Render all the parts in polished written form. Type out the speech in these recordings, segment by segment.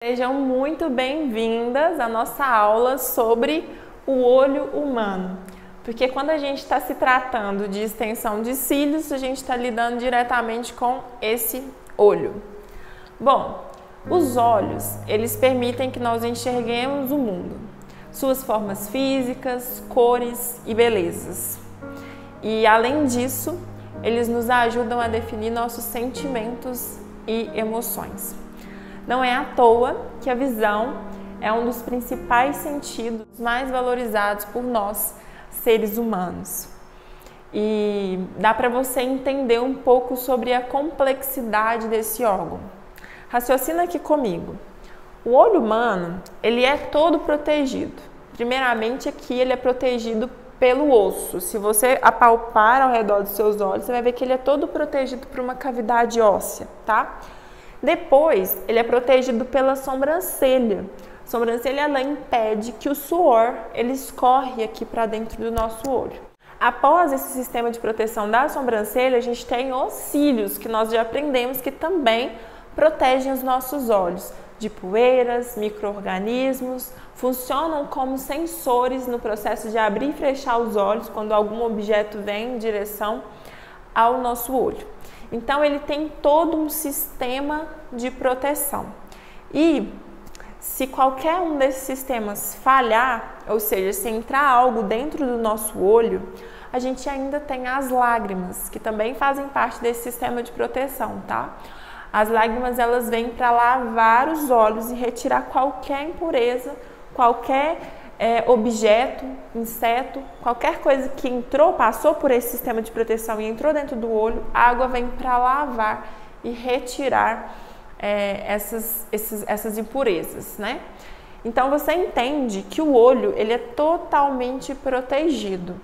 Sejam muito bem-vindas à nossa aula sobre o olho humano, porque quando a gente está se tratando de extensão de cílios, a gente está lidando diretamente com esse olho. Bom, os olhos, eles permitem que nós enxerguemos o mundo, suas formas físicas, cores e belezas. E além disso, eles nos ajudam a definir nossos sentimentos e emoções. Não é à toa que a visão é um dos principais sentidos mais valorizados por nós, seres humanos. E dá para você entender um pouco sobre a complexidade desse órgão. Raciocina aqui comigo. O olho humano, ele é todo protegido. Primeiramente aqui ele é protegido pelo osso. Se você apalpar ao redor dos seus olhos, você vai ver que ele é todo protegido por uma cavidade óssea, tá? Depois, ele é protegido pela sobrancelha. A sobrancelha, ela impede que o suor ele escorre aqui para dentro do nosso olho. Após esse sistema de proteção da sobrancelha, a gente tem os cílios, que nós já aprendemos que também protegem os nossos olhos de poeiras, micro-organismos, funcionam como sensores no processo de abrir e fechar os olhos quando algum objeto vem em direção ao nosso olho. Então, ele tem todo um sistema de proteção. E se qualquer um desses sistemas falhar, ou seja, se entrar algo dentro do nosso olho, a gente ainda tem as lágrimas, que também fazem parte desse sistema de proteção, tá? As lágrimas, elas vêm para lavar os olhos e retirar qualquer impureza, qualquer objeto, inseto, qualquer coisa que entrou, passou por esse sistema de proteção e entrou dentro do olho, a água vem para lavar e retirar essas impurezas, né? Então você entende que o olho ele é totalmente protegido.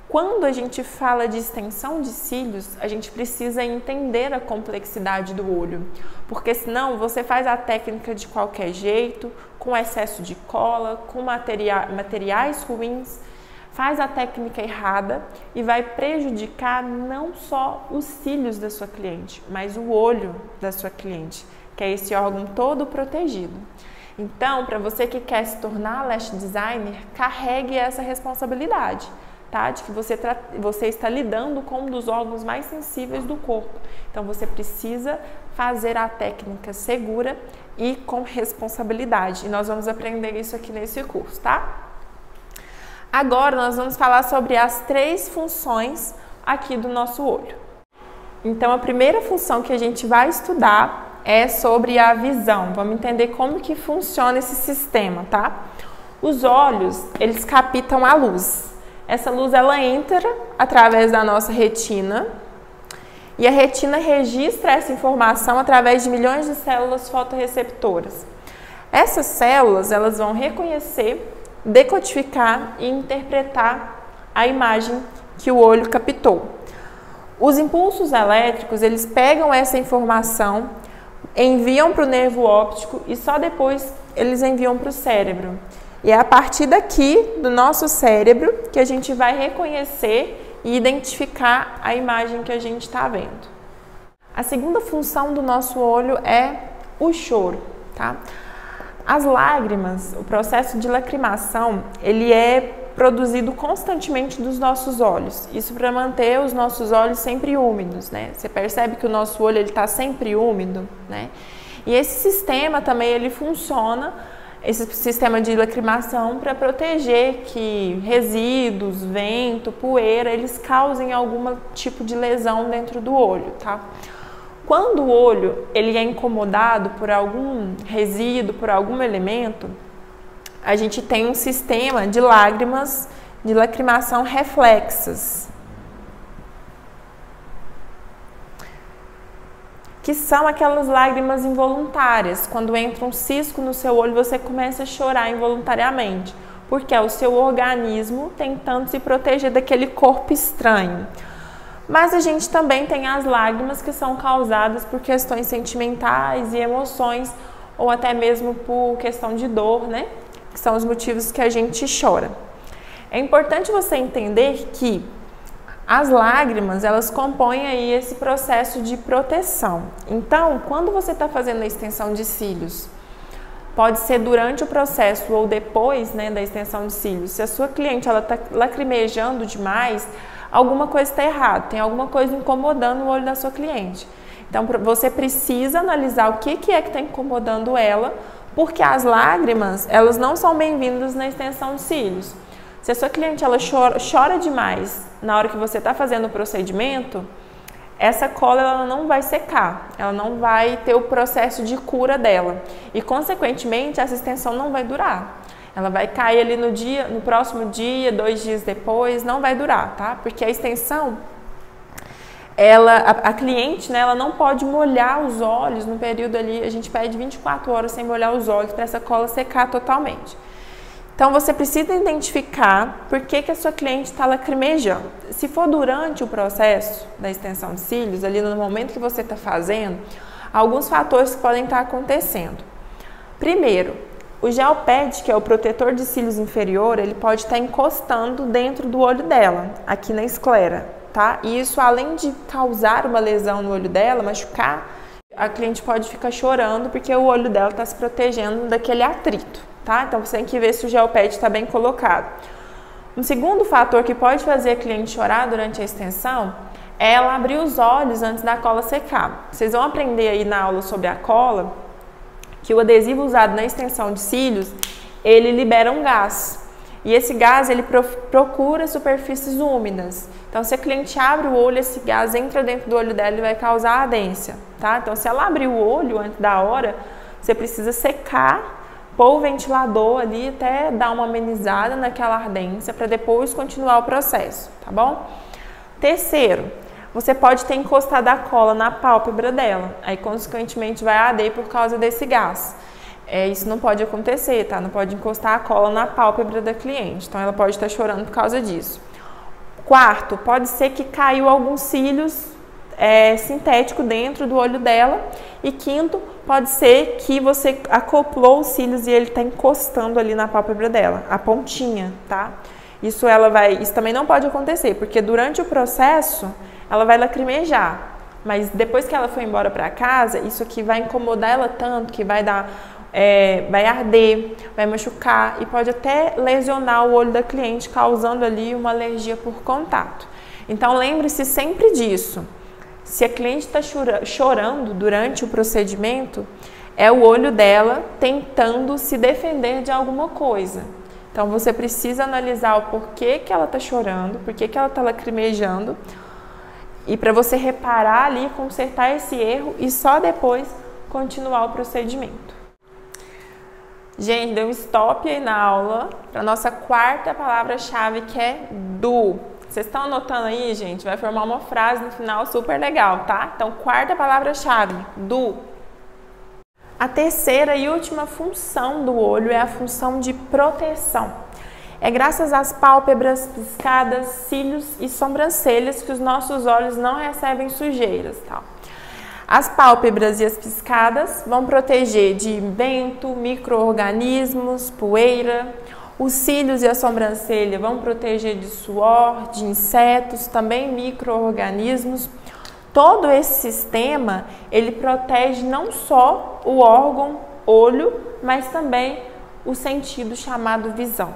Quando a gente fala de extensão de cílios, a gente precisa entender a complexidade do olho, porque senão você faz a técnica de qualquer jeito, com excesso de cola, com materiais ruins, faz a técnica errada e vai prejudicar não só os cílios da sua cliente, mas o olho da sua cliente, que é esse órgão todo protegido. Então, para você que quer se tornar lash designer, carregue essa responsabilidade. Tá? De que você está lidando com um dos órgãos mais sensíveis do corpo. Então, você precisa fazer a técnica segura e com responsabilidade. E nós vamos aprender isso aqui nesse curso, tá? Agora, nós vamos falar sobre as 3 funções aqui do nosso olho. Então, a primeira função que a gente vai estudar é sobre a visão. Vamos entender como que funciona esse sistema, tá? Os olhos, eles captam a luz. Essa luz ela entra através da nossa retina e a retina registra essa informação através de milhões de células fotorreceptoras. Essas células elas vão reconhecer, decodificar e interpretar a imagem que o olho captou. Os impulsos elétricos eles pegam essa informação, enviam para o nervo óptico e só depois eles enviam para o cérebro. E é a partir daqui, do nosso cérebro, que a gente vai reconhecer e identificar a imagem que a gente está vendo. A segunda função do nosso olho é o choro, tá? As lágrimas, o processo de lacrimação, ele é produzido constantemente dos nossos olhos. Isso para manter os nossos olhos sempre úmidos, né? Você percebe que o nosso olho está sempre úmido, né? E esse sistema também, ele funciona esse sistema de lacrimação para proteger que resíduos, vento, poeira, eles causem algum tipo de lesão dentro do olho, tá? Quando o olho ele é incomodado por algum resíduo, por algum elemento, a gente tem um sistema de lágrimas de lacrimação reflexas, que são aquelas lágrimas involuntárias. Quando entra um cisco no seu olho, você começa a chorar involuntariamente, porque é o seu organismo tentando se proteger daquele corpo estranho. Mas a gente também tem as lágrimas que são causadas por questões sentimentais e emoções, ou até mesmo por questão de dor, né? Que são os motivos que a gente chora. É importante você entender que as lágrimas, elas compõem aí esse processo de proteção. Então, quando você está fazendo a extensão de cílios pode ser durante o processo ou depois, né, da extensão de cílios. Se a sua cliente ela está lacrimejando demais, alguma coisa está errada, tem alguma coisa incomodando o olho da sua cliente. Então, você precisa analisar o que é que está incomodando ela, porque as lágrimas, elas não são bem-vindas na extensão de cílios. Se a sua cliente ela chora demais na hora que você está fazendo o procedimento, essa cola ela não vai secar, ela não vai ter o processo de cura dela e, consequentemente, essa extensão não vai durar. Ela vai cair ali no próximo dia, 2 dias depois, não vai durar, tá? Porque a extensão, a cliente, né, ela não pode molhar os olhos no período ali, a gente pede 24 horas sem molhar os olhos para essa cola secar totalmente. Então, você precisa identificar por que a sua cliente está lacrimejando. Se for durante o processo da extensão de cílios, ali no momento que você está fazendo, alguns fatores que podem estar acontecendo. Primeiro, o gel pad, que é o protetor de cílios inferior, ele pode estar encostando dentro do olho dela, aqui na esclera, tá? E isso, além de causar uma lesão no olho dela, machucar, a cliente pode ficar chorando porque o olho dela está se protegendo daquele atrito. Tá? Então, você tem que ver se o gel pad está bem colocado. Um segundo fator que pode fazer a cliente chorar durante a extensão é ela abrir os olhos antes da cola secar. Vocês vão aprender aí na aula sobre a cola que o adesivo usado na extensão de cílios, ele libera um gás. E esse gás, ele procura superfícies úmidas. Então, se a cliente abre o olho, esse gás entra dentro do olho dela e vai causar ardência. Tá? Então, se ela abrir o olho antes da hora, você precisa secar, pôr o ventilador ali até dar uma amenizada naquela ardência para depois continuar o processo, tá bom? Terceiro, você pode ter encostado a cola na pálpebra dela, aí consequentemente vai arder por causa desse gás. Isso não pode acontecer, tá? Não pode encostar a cola na pálpebra da cliente, então ela pode estar chorando por causa disso. Quarto, pode ser que caiu alguns cílios sintético dentro do olho dela. E quinto, pode ser que você acoplou os cílios e ele está encostando ali na pálpebra dela, a pontinha, tá? Isso também não pode acontecer, porque durante o processo ela vai lacrimejar, mas depois que ela for embora para casa, isso aqui vai incomodar ela tanto que vai arder, vai machucar e pode até lesionar o olho da cliente, causando ali uma alergia por contato. Então, lembre-se sempre disso. Se a cliente está chorando durante o procedimento, é o olho dela tentando se defender de alguma coisa. Então, você precisa analisar o porquê que ela está chorando, porquê que ela está lacrimejando, e para você reparar ali, consertar esse erro e só depois continuar o procedimento. Gente, deu um stop aí na aula para a nossa quarta palavra-chave, que é do. Vocês estão anotando aí, gente? Vai formar uma frase no final super legal, tá? Então, quarta palavra-chave, do. A terceira e última função do olho é a função de proteção. É graças às pálpebras, piscadas, cílios e sobrancelhas que os nossos olhos não recebem sujeiras, tá? As pálpebras e as piscadas vão proteger de vento, micro-organismos, poeira. Os cílios e a sobrancelha vão proteger de suor, de insetos, também micro-organismos. Todo esse sistema, ele protege não só o órgão olho, mas também o sentido chamado visão.